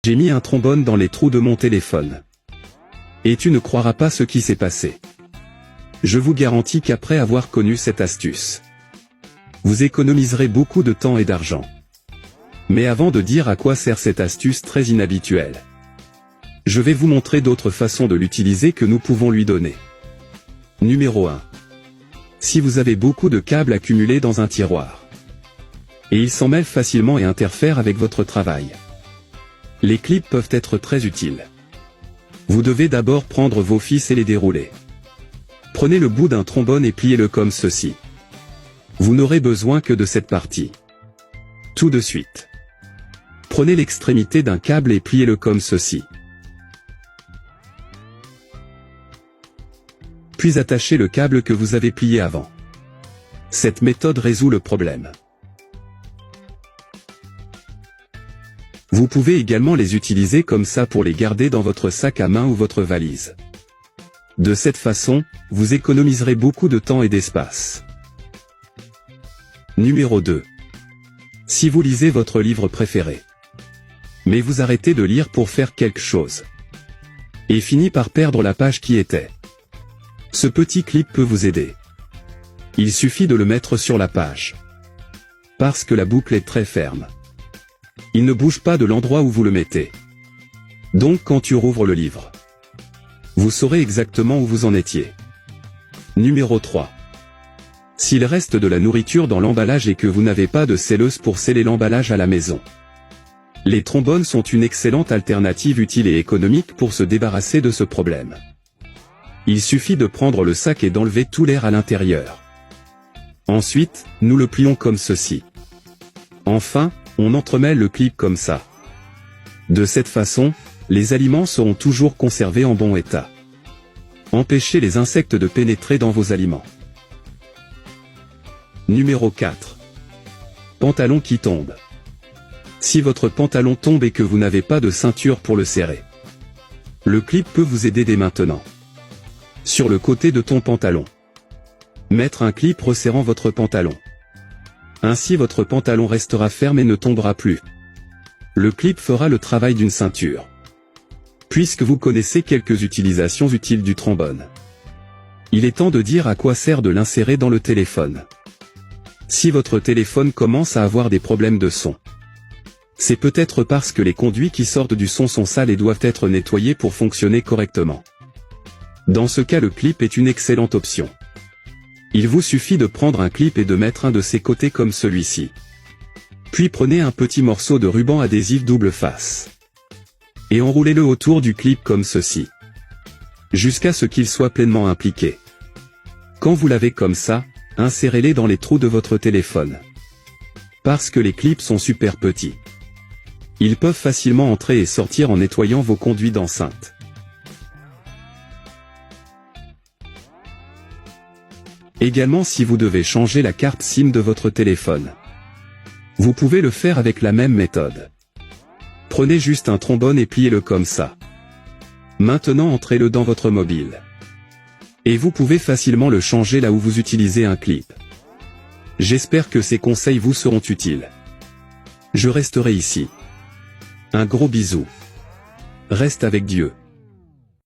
J'ai mis un trombone dans les trous de mon téléphone. Et tu ne croiras pas ce qui s'est passé. Je vous garantis qu'après avoir connu cette astuce, vous économiserez beaucoup de temps et d'argent. Mais avant de dire à quoi sert cette astuce très inhabituelle, je vais vous montrer d'autres façons de l'utiliser que nous pouvons lui donner. Numéro 1. Si vous avez beaucoup de câbles accumulés dans un tiroir, et ils s'en mêlent facilement et interfèrent avec votre travail, les clips peuvent être très utiles. Vous devez d'abord prendre vos fils et les dérouler. Prenez le bout d'un trombone et pliez-le comme ceci. Vous n'aurez besoin que de cette partie. Tout de suite. Prenez l'extrémité d'un câble et pliez-le comme ceci. Puis attachez le câble que vous avez plié avant. Cette méthode résout le problème. Vous pouvez également les utiliser comme ça pour les garder dans votre sac à main ou votre valise. De cette façon, vous économiserez beaucoup de temps et d'espace. Numéro 2. Si vous lisez votre livre préféré, mais vous arrêtez de lire pour faire quelque chose, et finit par perdre la page qui était, ce petit clip peut vous aider. Il suffit de le mettre sur la page. Parce que la boucle est très ferme, il ne bouge pas de l'endroit où vous le mettez. Donc quand tu rouvres le livre, vous saurez exactement où vous en étiez. Numéro 3. S'il reste de la nourriture dans l'emballage et que vous n'avez pas de scelleuse pour sceller l'emballage à la maison, les trombones sont une excellente alternative utile et économique pour se débarrasser de ce problème. Il suffit de prendre le sac et d'enlever tout l'air à l'intérieur. Ensuite, nous le plions comme ceci. Enfin, on entremêle le clip comme ça. De cette façon, les aliments seront toujours conservés en bon état. Empêchez les insectes de pénétrer dans vos aliments. Numéro 4. Pantalon qui tombe. Si votre pantalon tombe et que vous n'avez pas de ceinture pour le serrer, le clip peut vous aider dès maintenant. Sur le côté de ton pantalon, mettre un clip resserrant votre pantalon. Ainsi votre pantalon restera ferme et ne tombera plus. Le clip fera le travail d'une ceinture. Puisque vous connaissez quelques utilisations utiles du trombone, il est temps de dire à quoi sert de l'insérer dans le téléphone. Si votre téléphone commence à avoir des problèmes de son, c'est peut-être parce que les conduits qui sortent du son sont sales et doivent être nettoyés pour fonctionner correctement. Dans ce cas, le clip est une excellente option. Il vous suffit de prendre un clip et de mettre un de ses côtés comme celui-ci. Puis prenez un petit morceau de ruban adhésif double face et enroulez-le autour du clip comme ceci, jusqu'à ce qu'il soit pleinement impliqué. Quand vous l'avez comme ça, insérez-les dans les trous de votre téléphone. Parce que les clips sont super petits, ils peuvent facilement entrer et sortir en nettoyant vos conduits d'enceinte. Également, si vous devez changer la carte SIM de votre téléphone, vous pouvez le faire avec la même méthode. Prenez juste un trombone et pliez-le comme ça. Maintenant entrez-le dans votre mobile. Et vous pouvez facilement le changer là où vous utilisez un clip. J'espère que ces conseils vous seront utiles. Je resterai ici. Un gros bisou. Reste avec Dieu.